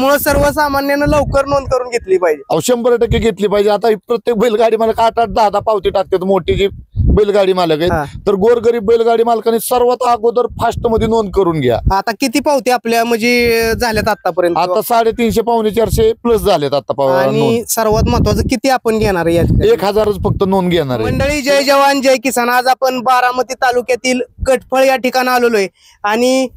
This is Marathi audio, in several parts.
त्यामुळे सर्वसामान्यांना लवकर नोंद करून घेतली पाहिजे. 100% घेतली पाहिजे. आता प्रत्येक बैलगाडी मालक 8-8, 10-10 पावती टाकतात. मोठी जी बैलगाडी मालक आहेत तर गोरगरीब बैलगाडी मालकांनी सर्वात अगोदर फास्ट मध्ये नोंद करून घ्या. आता किती पावती आपल्या म्हणजे झाल्यात आतापर्यंत? आता 350 पावणे 400 प्लस झालेत आता. आणि सर्वात महत्वाचं किती आपण घेणार आहे? 1000च फक्त नोंद घेणार आहे. मंडळी, जय जवान जय किसान. आज आपण बारामती तालुक्यातील कटफळ या ठिकाणी आलेलो आहे आणि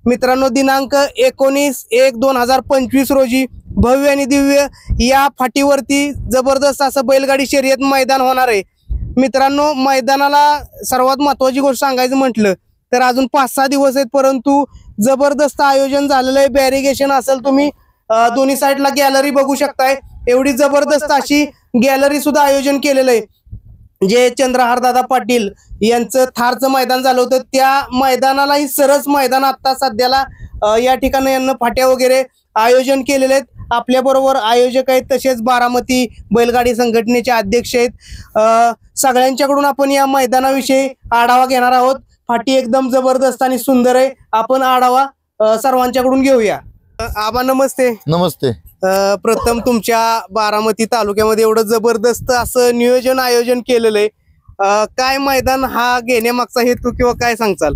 मित्रांनो, दिनांक 19/1/2025 रोजी भव्य आणि दिव्य या फाटीवरती जबरदस्त असं बैलगाडी शर्यत मैदान होणार आहे. मित्रांनो, मैदानाला सर्वात महत्वाची गोष्ट सांगायचं म्हटलं तर अजून 5-6 दिवस आहेत, परंतु जबरदस्त आयोजन झालेलं आहे. बॅरिगेशन असेल, तुम्ही दोन्ही साईडला गॅलरी बघू शकताय. एवढी जबरदस्त अशी गॅलरी सुद्धा आयोजन केलेलं आहे. जे चंद्रहार दादा पाटील यांचं थारचं मैदान झालं होतं त्या मैदानालाही सरस मैदान आता सध्याला या ठिकाणी यांना फाट्या वगैरे आयोजन केलेले आहेत. आपल्या बरोबर आयोजक आहेत, तसेच बारामती बैलगाडी संघटनेचे अध्यक्ष आहेत. सगळ्यांच्याकडून आपण या मैदानाविषयी आढावा घेणार आहोत. फाटी एकदम जबरदस्त आणि सुंदर आहे. आपण आढावा सर्वांच्याकडून घेऊया. आबा नमस्ते. नमस्ते. प्रथम तुमच्या बारामती तालुक्यामध्ये एवढं जबरदस्त असं नियोजन आयोजन केलेलं आहे, काय मैदान हा घेण्यामागचा हेतू किंवा काय सांगचाल?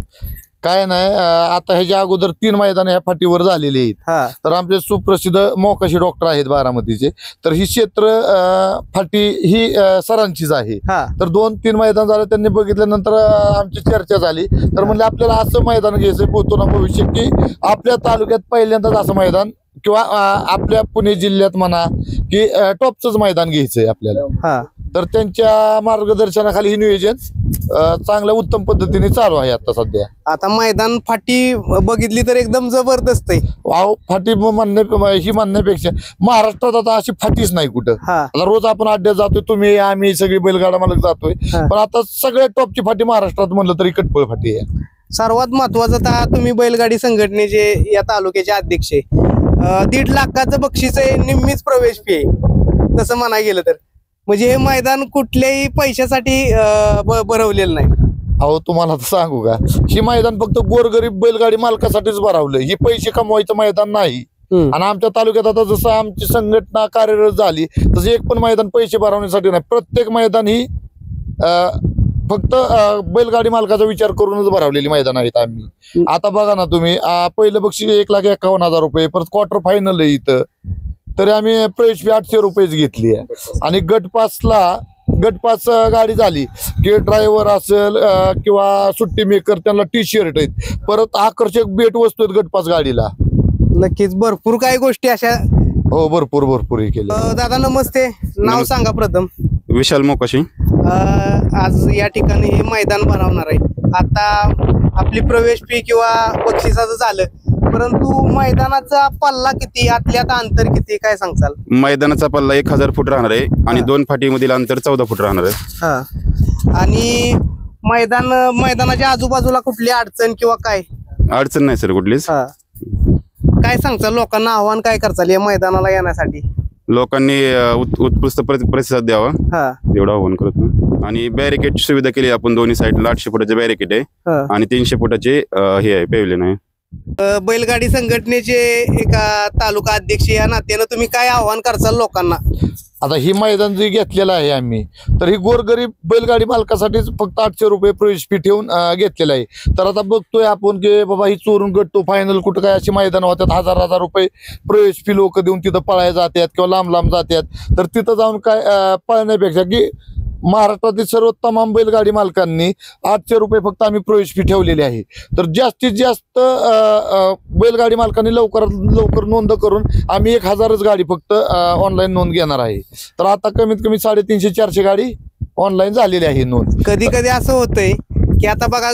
काय नाही, आता ह्याच्या अगोदर 3 मैदान ह्या फाटीवर झालेली आहेत. तर आमचे सुप्रसिद्ध मोकाशी डॉक्टर आहेत बारामतीचे. तर ही क्षेत्र फाटी ही सरांचीच आहे. तर 2-3 मैदान झाले, त्यांनी बघितल्यानंतर आमची चर्चा झाली. तर म्हणजे आपल्याला असं मैदान घ्यायचं पोहतो ना भविष्य की आपल्या तालुक्यात पहिल्यांदाच असं मैदान किंवा आपल्या पुणे जिल्ह्यात म्हणा की टॉपचंच मैदान घ्यायचंय आपल्याला. तर त्यांच्या मार्गदर्शनाखाली हे नियोजन चांगल्या उत्तम पद्धतीने चालू आहे आता सध्या. आता मैदान फाटी बघितली तर एकदम जबरदस्त आहे. फाटी ही म्हणण्यापेक्षा महाराष्ट्रात आता अशी फाटीच नाही कुठं. आता रोज आपण अड्ड्यात जातोय, तुम्ही आम्ही सगळी बैलगाडा मालक जातोय, पण आता सगळ्यात टॉपची फाटी महाराष्ट्रात म्हणलं तरी कटफळ फाटी आहे. सर्वात महत्वाचं तर तुम्ही बैलगाडी संघटनेचे या तालुक्याचे अध्यक्ष आहे. 1.5 लाखाचं बक्षीस आहे, निम्मीच प्रवेश फी आहे तसं म्हणायला गेलं तर. म्हणजे हे मैदान कुठल्याही पैशासाठी भरवलेलं नाही. अहो तुम्हाला सांगू का, ही मैदान फक्त गोरगरीब बैलगाडी मालकासाठीच भरवलं. ही पैसे कमवायचं मैदान नाही. आणि आमच्या तालुक्यात आता जसं आमची संघटना कार्यरत झाली तसं एक पण मैदान पैसे भरवण्यासाठी नाही. प्रत्येक मैदान ही फक्त बैलगाडी मालकाचा विचार करूनच भरवलेली मैदान आहेत आम्ही. आता बघा ना तुम्ही, पहिलं बक्षीस 1,51,000 रुपये, परत क्वार्टर फायनल आहे इथं. तरी आम्ही प्रवेश फी 800 रुपयेच घेतली आहे. आणि गटपास गाडी झाली की ड्रायव्हर असेल किंवा सुट्टी मेकर त्यांना टी-शर्ट आहेत, परत आकर्षक भेट वस्तू आहेत गटपास गाडीला. नक्कीच भरपूर काही गोष्टी अशा. हो, भरपूर हे केलं. दादा नमस्ते. नाव सांगा प्रथम. विशाल मोकाशी. आज या ठिकाणी हे मैदान भरवणार आहे. आता आपली प्रवेश फी किंवा बक्षिसाचं झालं, परंतु मैदानाचा पल्ला किती, आतल्यात अंतर किती, काय सांगचाल? मैदानाचा पल्ला 1000 फूट राहणार आहे आणि 2 फाटीमधील अंतर 14 फूट राहणार आहे. आणि मैदानाच्या आजूबाजूला कुठली अडचण किंवा काय अडचण नाही सर कुठलीच. काय सांगचाल लोकांना, आव्हान काय करचाल या मैदानाला येण्यासाठी? लोकांनी उत्कृष्ट प्रतिसाद द्यावा एवढं आव्हान करतो. आणि बॅरिकेड सुविधा केली आपण दोन्ही साईडला. 800 फुटाचे बॅरिकेड आहे आणि 300 फुटाचे हे आहे पेव्हलियन आहे. बैलगाडी संघटनेचे एका तालुका अध्यक्ष या नात्यानं तुम्ही काय आव्हान करचाल लोकांना? आता ही मैदान जे घेतलेलं आहे आम्ही, तर ही गोरगरीब बैलगाडी मालकासाठीच फक्त 800 रुपये प्रवेश फी ठेवून घेतलेलं आहे. तर आता बघतोय आपण की बाबा ही चोरून गटतो फायनल कुठं काय अशी मैदान होतात, 1000 रुपये प्रवेश फी लोक देऊन तिथं पळायला जातात किंवा लांब जातात. तर तिथं जाऊन काय पळण्यापेक्षा की महाराष्ट्रातील सर्व तमाम बैलगाडी मालकांनी 800 रुपये फक्त आम्ही प्रवेश फी ठेवलेली आहे. तर जास्तीत जास्त बैलगाडी मालकांनी लवकर नोंद करून आम्ही 1000च गाडी फक्त ऑनलाईन नोंद घेणार आहे. तर आता कमीत कमी 350-400 गाडी ऑनलाईन झालेली आहे नोंद. कधी असं होतंय की आता बघा,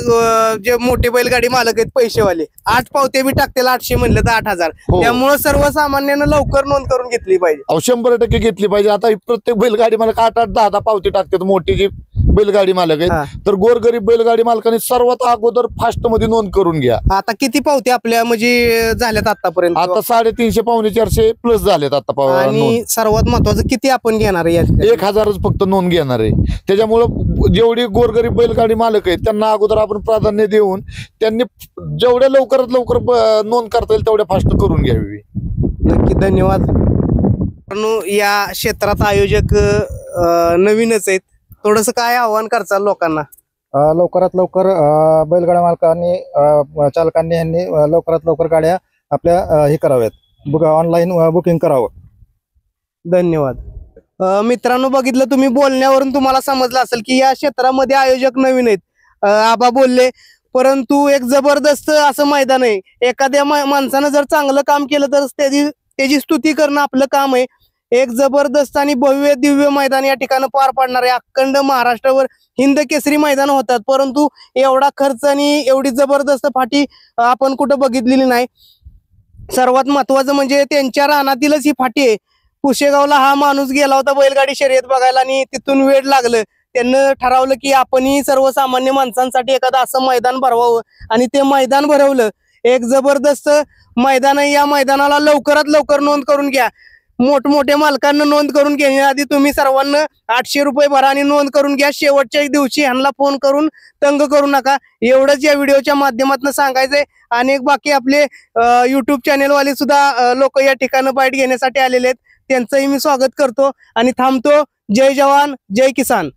जे मोठे बैलगाडी मालक आहेत पैसेवाले 8 पावते बी टाकतील 800 म्हणलं तर 8000. त्यामुळे सर्वसामान्यांना लवकर नोंद करून घेतली पाहिजे. 100% घेतली पाहिजे. आता प्रत्येक बैलगाडी मालक 8-8, 10-10 पावती टाकतात मोठी जी बैलगाडी मालक आहेत. तर गोरगरीब बैलगाडी मालकांनी सर्वात अगोदर फास्ट मध्ये नोंद करून घ्या. आता किती पावती आपल्या म्हणजे झाल्यात आतापर्यंत? आता 350 पावणे 400 प्लस झालेत आता. आणि सर्वात महत्वाचं किती आपण घेणार आहे? 1000च फक्त नोंद घेणार आहे. त्याच्यामुळं जेवढी गोरगरीब बैलगाडी मालक आहेत त्यांना अगोदर आपण प्राधान्य देऊन त्यांनी जेवढ्या लवकरात लवकर नोंद करता येईल तेवढ्या फास्ट करून घ्यावी. नक्की धन्यवाद. मित्रांनो, या क्षेत्रात आयोजक नवीनच आहेत. थोडस काय आव्हान करचाल लोकांना? लवकरात लवकर बैलगाड्या मालकांनी चालकांनी यांनी लवकरात लवकर गाड्या आपल्या हे कराव्यात, ऑनलाईन बुकिंग करावं. धन्यवाद. मित्रांनो, बघितलं तुम्ही, बोलण्यावरून तुम्हाला समजलं असेल की या क्षेत्रामध्ये आयोजक नवीन आहेत. आबा बोलले, परंतु एक जबरदस्त असं मैदान आहे. एखाद्या माणसानं जर चांगलं काम केलं तर त्याची स्तुती करणं आपलं काम आहे. एक जबरदस्त आणि भव्य दिव्य मैदान या ठिकाणी पार पाडणार आहे. अखंड महाराष्ट्रावर हिंद केसरी मैदान होतात, परंतु एवढा खर्च आणि एवढी जबरदस्त फाटी आपण कुठं बघितलेली नाही. सर्वात महत्वाचं म्हणजे त्यांच्या रानातीलच ही फाटी आहे. पुशेगावला हा माणूस गेला होता बैलगाडी शर्यत बघायला आणि तिथून वेळ लागलं. त्यांनी ठरवलं की आपणही सर्वसामान्य माणसांसाठी एखादं असं मैदान भरवावं आणि ते मैदान भरवलं. एक जबरदस्त मैदान आहे. या मैदानाला लवकरात लवकर नोंद करून घ्या. मोठमोठ्या मालकांना नोंद करून घेण्याआधी तुम्ही सर्वांना 800 रुपये भरा आणि नोंद करून घ्या. शेवटच्या दिवशी ह्यांना फोन करून तंग करू नका. एवढंच या व्हिडिओच्या माध्यमातून सांगायचंय. अनेक बाकी आपले युट्यूब चॅनेलवाले सुद्धा लोक या ठिकाणी बाईट घेण्यासाठी आलेले आहेत. त्यांचंही मी स्वागत करतो आणि थांबतो. जय जवान, जय किसान.